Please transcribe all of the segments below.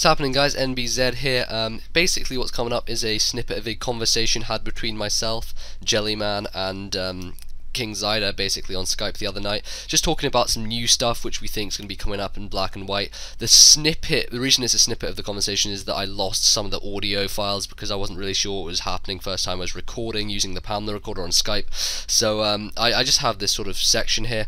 What's happening, guys? NBZ here. Basically what's coming up is a snippet of a conversation had between myself, Gellieman, and King Xeider, basically on Skype the other night, just talking about some new stuff which we think is going to be coming up in black and white. The reason it's a snippet of the conversation is that I lost some of the audio files because I wasn't really sure what was happening first time I was recording using the Panda recorder on Skype. So I just have this sort of section here.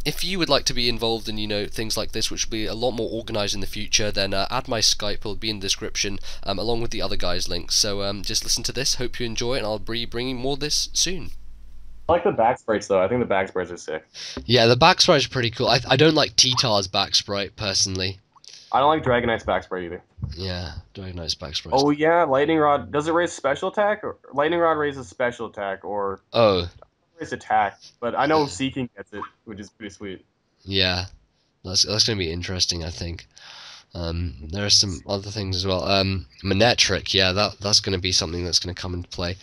If you would like to be involved in, things like this, which will be a lot more organised in the future, then add my Skype. It'll be in the description, along with the other guys' links. So just listen to this, hope you enjoy it, and I'll be bringing more of this soon. I like the back sprites though. I think the back sprites are sick. Yeah, the back sprite is pretty cool. I don't like T-Tar's back sprite personally. I don't like Dragonite's back sprite either. Yeah, Dragonite's back sprite. Oh yeah, Lightning Rod. Does it raise special attack? Or Lightning Rod raises special attack or raise attack. But I know Seeking gets it, which is pretty sweet. Yeah, that's gonna be interesting, I think. There are some other things as well. Manetric, yeah, that's gonna be something that's gonna come into play.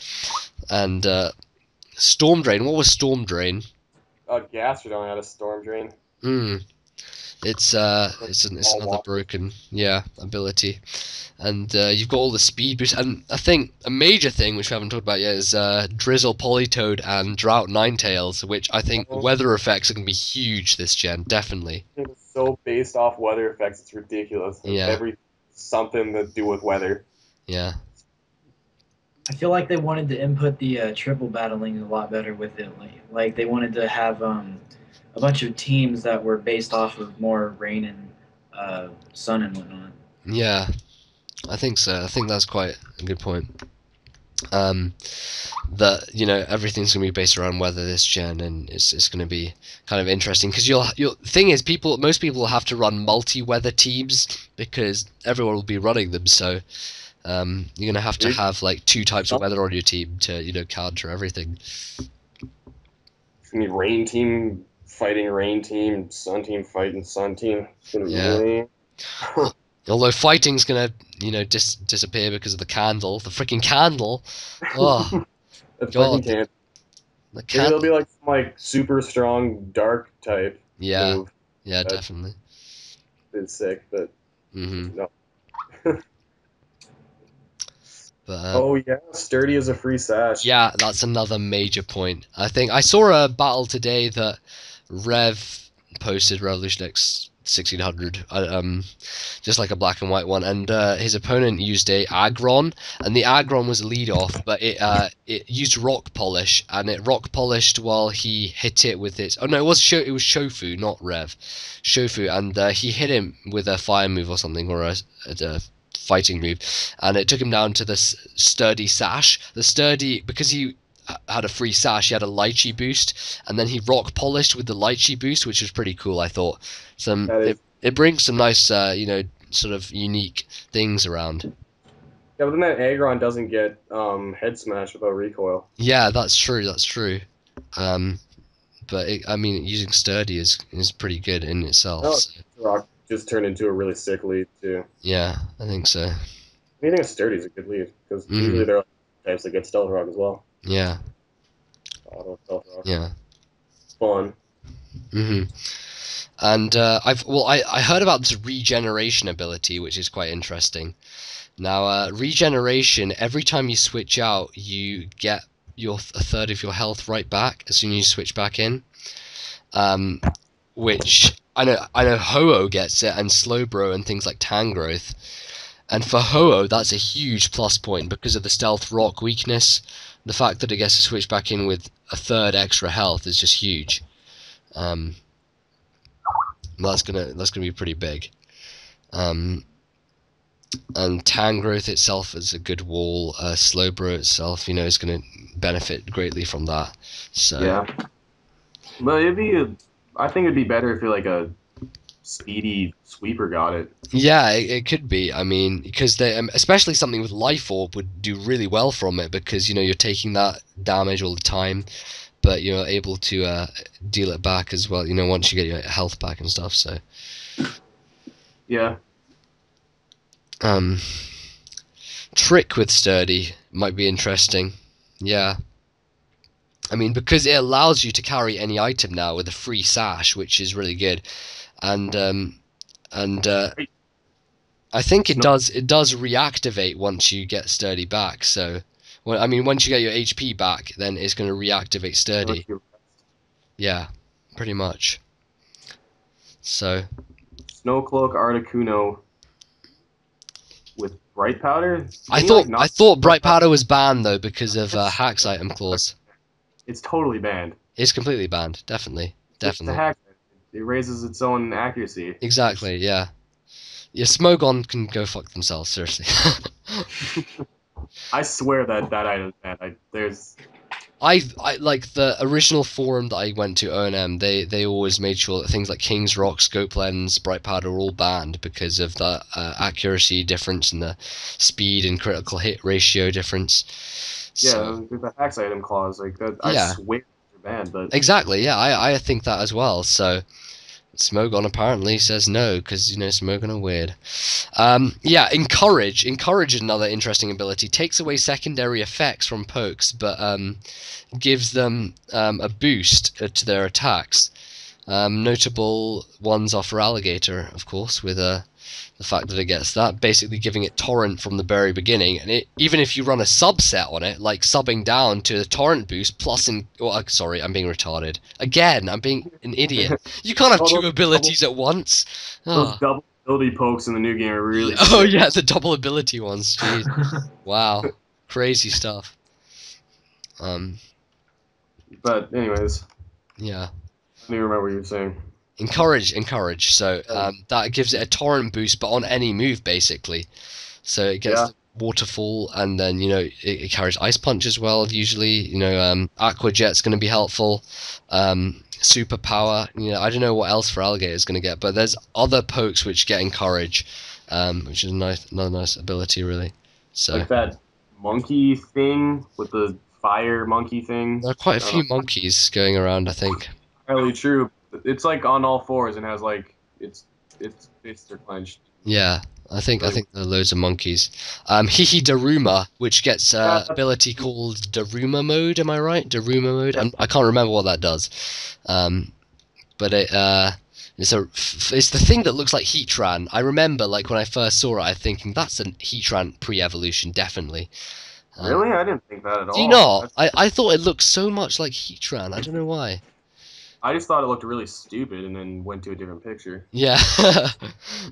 And Storm Drain. What was Storm Drain? Gastrodon only had a Storm Drain. It's another broken ability, and you've got all the speed boost, and I think a major thing which we haven't talked about yet is Drizzle, Politoed, and Drought Ninetales, which I think weather effects are gonna be huge this gen, definitely. It's so based off weather effects, it's ridiculous. Yeah. Something to do with weather. Yeah. I feel like they wanted to input the triple battling a lot better with it. Like they wanted to have a bunch of teams that were based off of more rain and sun and whatnot. Yeah, I think so. I think that's quite a good point. That everything's gonna be based around weather this gen, and it's gonna be kind of interesting because thing is most people will have to run multi-weather teams because everyone will be running them. So. You're gonna have to have like 2 types of weather on your team to counter everything. It's gonna be rain team fighting rain team, sun team fighting sun team. It's gonna be really... Although fighting's gonna disappear because of the candle, the freaking candle. Oh, That's God. Maybe it'll be like some super strong dark type. Yeah, move. Yeah, definitely. It's sick, but no. Oh yeah, Sturdy is a free sash. Yeah, that's another major point. I think I saw a battle today that Rev posted, Revolution X 1600, just like a black and white one, and his opponent used a Aggron, and the Aggron was a lead off, but it used rock polish, and it rock polished while he hit it with its. Oh no, it was Shofu, not Rev, Shofu, and he hit him with a fire move or something, or a fighting move, and it took him down to the Sturdy sash. The Sturdy, because he had a free sash, he had a lychee boost, and then he rock polished with the lychee boost, which was pretty cool. I thought it brings some nice sort of unique things around. Yeah, but then that Aggron doesn't get head smash without recoil. Yeah, that's true. But using Sturdy is pretty good in itself. Oh, so. Rock just turned into a really sick lead too. Yeah, I think so. I think Sturdy is a good lead because usually there are types that get Stealth Rock as well. Yeah. Auto Stealth Rock. Yeah. It's fun. And I heard about this regeneration ability, which is quite interesting. Now, regeneration, every time you switch out, you get a third of your health right back as soon as you switch back in. Which I know Ho-Oh gets it, and Slowbro and things like Tangrowth. And for Ho-Oh, that's a huge plus point because of the Stealth Rock weakness. The fact that it gets to switch back in with a third extra health is just huge. That's gonna be pretty big. And Tangrowth itself is a good wall. Slowbro itself, is gonna benefit greatly from that. So yeah, but I think it'd be better if a speedy sweeper got it. Yeah, it could be. I mean, because they, especially something with Life Orb would do really well from it because you're taking that damage all the time, but you're able to deal it back as well. Once you get your health back and stuff. So yeah. Trick with Sturdy might be interesting. Yeah. I mean, because it allows you to carry any item now with a free sash, which is really good. And I think it does reactivate once you get sturdy back. So, well, I mean, once you get your HP back, then it's going to reactivate sturdy. Yeah, pretty much. So, Snowcloak Articuno with Bright Powder. I thought Bright Powder was banned though because of hacks item clause. It's totally banned. It's completely banned. Definitely. It's a hack. It raises its own accuracy. Exactly. Yeah. Yeah. Smogon can go fuck themselves. Seriously. I swear that item is banned. There's. I like the original forum that I went to, O&M, they always made sure that things like King's Rock, Scope Lens, Bright Powder were all banned because of the accuracy difference and the speed and critical hit ratio difference. So, yeah, the hacks item clause, like that, I swear they're banned. But exactly, yeah, I think that as well. So Smogon apparently says no because Smogon are weird. Yeah, encourage is another interesting ability. Takes away secondary effects from pokes, but gives them a boost to their attacks. Notable ones are for Alligator, of course, with the fact that it gets that, basically giving it Torrent from the very beginning, and even if you run a subset on it, like subbing down to the Torrent boost plus sorry, I'm being retarded. Again, I'm being an idiot. You can't have two abilities at once. Those double ability pokes in the new game are really Oh yeah, the double ability ones, jeez. Wow. Crazy stuff. But anyways. Yeah. I don't even remember what you were saying. Encourage. So that gives it a torrent boost, but on any move basically. So it gets waterfall, and then it carries ice punch as well. Usually, Aqua Jet's going to be helpful. Super power. I don't know what else for Alligator is going to get, but there's other pokes which get encourage, which is another nice ability really. So like that monkey thing with the fire monkey thing. There are quite a few monkeys going around, I think. Entirely true. It's like on all fours and has like its fists are clenched. Yeah, I think there are loads of monkeys. Hihi Daruma, which gets ability called Daruma mode. Am I right? Daruma mode. I can't remember what that does. But it's the thing that looks like Heatran. I remember like when I first saw it, I thinking that's a Heatran pre-evolution, definitely. Really? I didn't think that at all. Do you not? I thought it looked so much like Heatran. I don't know why. I just thought it looked really stupid, and then went to a different picture. Yeah,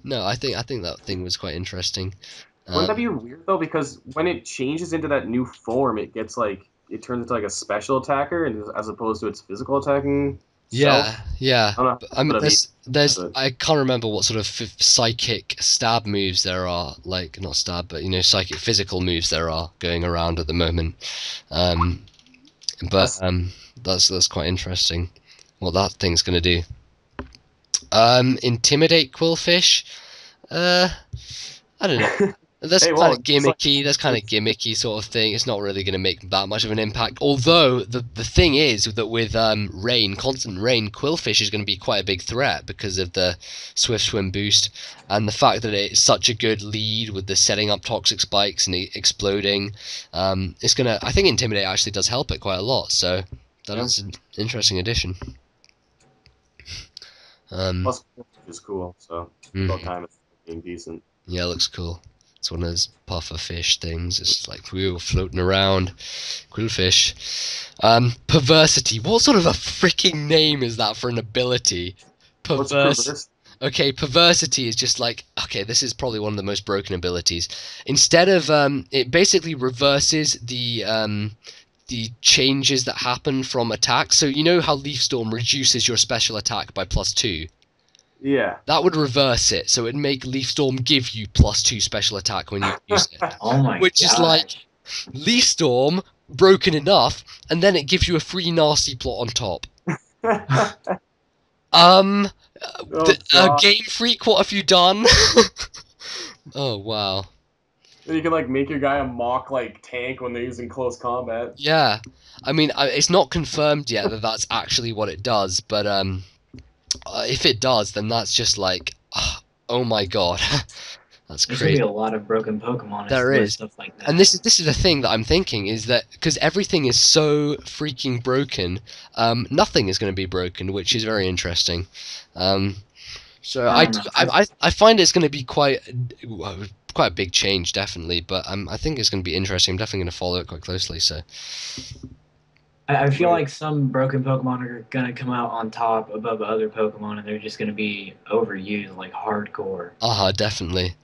no, I think that thing was quite interesting. Wouldn't that be weird though? Because when it changes into that new form, it gets like it turns into like a special attacker, and as opposed to its physical attacking. Yeah. I mean, I can't remember what sort of psychic stab moves there are, like not stab, but psychic physical moves there are going around at the moment. But that's quite interesting. What that thing's gonna do. Intimidate Quillfish. I don't know. That's kind of gimmicky. That's kind of gimmicky sort of thing. It's not really going to make that much of an impact. Although the thing is that with constant rain, Quillfish is going to be quite a big threat because of the Swift Swim boost and the fact that it's such a good lead with the setting up toxic spikes and exploding. It's gonna. I think Intimidate actually does help it quite a lot. So that is an interesting addition. Plus, is cool. So time it's being decent. Yeah, it looks cool. It's one of those puffer fish things. It's like we were floating around. Quillfish. Perversity. What sort of a freaking name is that for an ability? Okay, Perversity is just like, okay, this is probably one of the most broken abilities. Instead of, it basically reverses the changes that happen from attacks. So you know how Leaf Storm reduces your special attack by +2? Yeah. That would reverse it, so it'd make Leaf Storm give you +2 special attack when you use it. Oh my god. Which is like Leaf Storm broken enough, and then it gives you a free nasty plot on top. Game Freak, what have you done? Oh wow. Then you can like make your guy a mock like tank when they're using close combat. Yeah, I mean it's not confirmed yet that that's actually what it does, but if it does, then that's just like, oh my god, that's crazy. There's gonna be a lot of broken Pokemon. There is stuff like that. And this is the thing that I'm thinking is that because everything is so freaking broken, nothing is going to be broken, which is very interesting. So I don't know. I find it's going to be quite a big change, definitely. But I think it's going to be interesting. I'm definitely going to follow it quite closely. So I feel like some broken Pokemon are gonna come out on top above other Pokemon, and they're just gonna be overused like hardcore. definitely.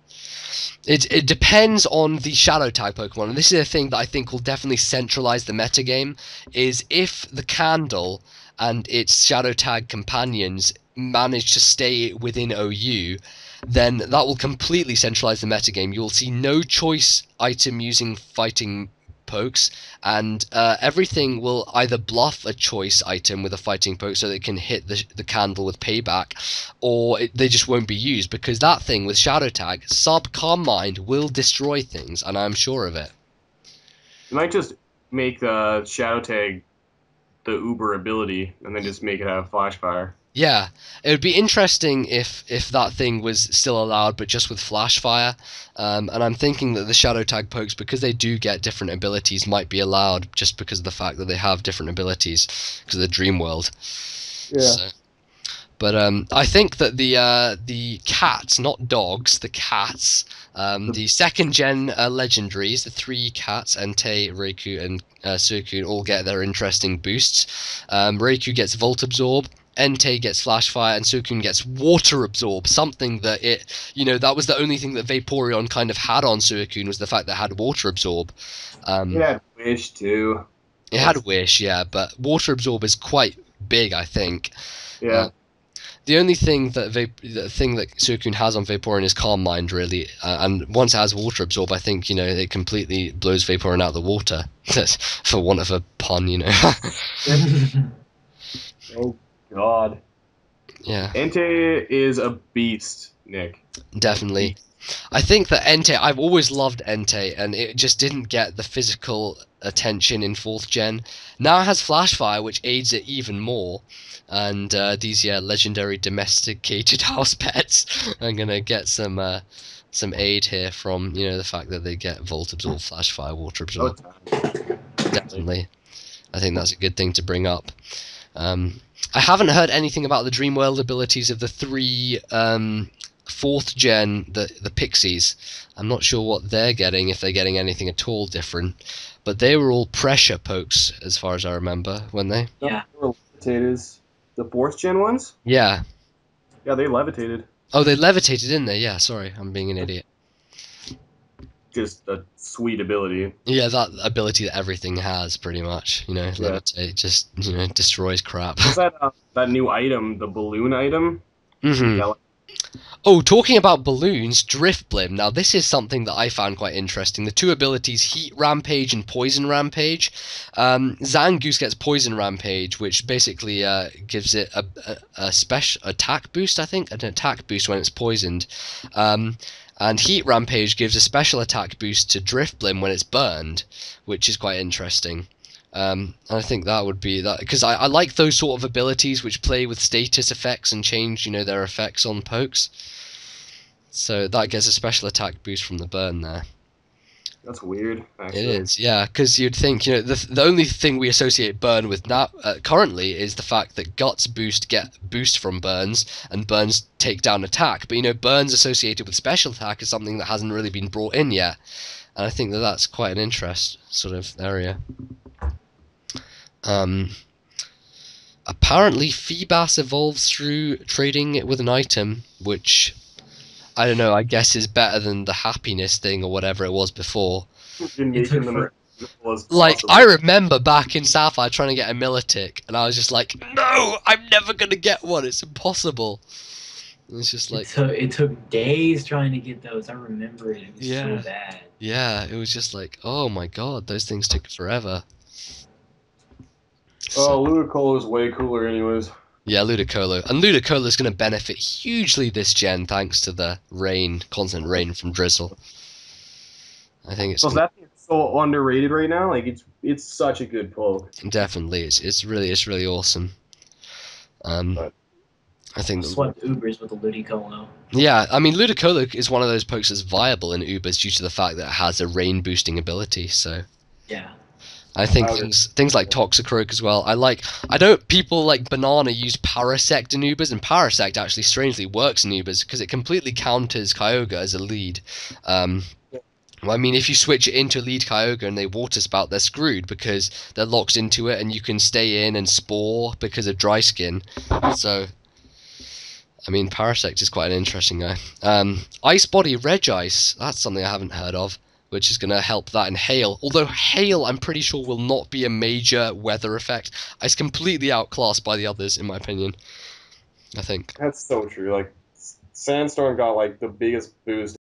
It depends on the shadow tag Pokemon, and this is a thing that I think will definitely centralize the metagame, is if the Candle and its shadow tag companions manage to stay within OU, then that will completely centralize the metagame. You'll see no choice item using fighting pokes, and everything will either bluff a choice item with a fighting poke so they can hit the Candle with payback, or they just won't be used, because that thing with shadow tag, sub Calm Mind, will destroy things, and I'm sure of it. You might just make the shadow tag the Uber ability, and then just make it have flash fire. Yeah, it would be interesting if that thing was still allowed, but just with flash fire. And I'm thinking that the shadow tag pokes, because they do get different abilities, might be allowed just because of the fact that they have different abilities because of the dream world. Yeah. So, but I think that the cats, not dogs, the cats, the second gen legendaries, the 3 cats, Entei, Raikou, and Suicune, all get their interesting boosts. Raikou gets Volt Absorb, Entei gets Flash Fire, and Suicune gets Water Absorb, something that that was the only thing that Vaporeon kind of had on Suicune, was the fact that it had Water Absorb. It had Wish, too. It had Wish, yeah, but Water Absorb is quite big, I think. Yeah. The only thing that Suicune has on Vaporeon is Calm Mind, really, and once it has Water Absorb, I think it completely blows Vaporeon out of the water, for want of a pun, Oh God. Yeah. Entei is a beast, Nick. Definitely. I think that Entei, I've always loved Entei, and it just didn't get the physical attention in 4th gen. Now it has Flash Fire, which aids it even more. And these legendary domesticated house pets are gonna get some aid here from the fact that they get Volt Absorb, Flash Fire, Water Absorb. Definitely, I think that's a good thing to bring up. I haven't heard anything about the Dream World abilities of the 3 4th gen, the Pixies. I'm not sure what they're getting, if they're getting anything at all different. But they were all pressure pokes, as far as I remember, weren't they? Yeah. They were levitators. The 4th gen ones? Yeah. Yeah, they levitated. Oh, they levitated, didn't they? Yeah, sorry, I'm being an idiot. Just a sweet ability. Yeah, that ability that everything has, pretty much. Levitate just, destroys crap. What's that new item, the balloon item? Mm-hmm. Oh, talking about balloons, Drift Blim. Now, this is something that I found quite interesting. The 2 abilities, Heat Rampage and Poison Rampage. Zangoose gets Poison Rampage, which basically gives it a special attack boost, I think? An attack boost when it's poisoned. And Heat Rampage gives a special attack boost to Drift Blim when it's burned, which is quite interesting. I think that would be that, because I like those sort of abilities which play with status effects and change, their effects on pokes. So that gets a special attack boost from the burn there. That's weird, actually. It is, yeah, because you'd think, the only thing we associate burn with now currently is the fact that guts get boost from burns, and burns take down attack. But burns associated with special attack is something that hasn't really been brought in yet, and I think that that's quite an interest sort of area. Apparently Feebas evolves through trading it with an item, which, I don't know, I guess is better than the happiness thing or whatever it was before. Like, I remember back in Sapphire trying to get a Milotic, and I was just like, no, I'm never going to get one, it's impossible. It's just like... It took days trying to get those, I remember it was so bad. Yeah, it was just like, oh my god, those things took forever. Oh, Ludicolo is way cooler anyways. Yeah, Ludicolo. And Ludicolo is going to benefit hugely this gen thanks to the constant rain from Drizzle. I think it's... So that thing's so underrated right now. Like, it's such a good poke. Definitely, it's really awesome. I think... Swept Ubers with the Ludicolo. Yeah, I mean, Ludicolo is one of those pokes that's viable in Ubers due to the fact that it has a rain boosting ability, so... Yeah. I think things like Toxicroak as well. People like Banana use Parasect in Ubers, and Parasect actually strangely works in Ubers because it completely counters Kyogre as a lead. Well, I mean, if you switch it into lead Kyogre and they water spout, they're screwed because they're locked into it, and you can stay in and spore because of dry skin. So, I mean, Parasect is quite an interesting guy. Ice Body Regice, that's something I haven't heard of, which is going to help that in Hail. Although Hail, I'm pretty sure, will not be a major weather effect. It's completely outclassed by the others, in my opinion. I think. That's so true. Like, Sandstorm got like the biggest boost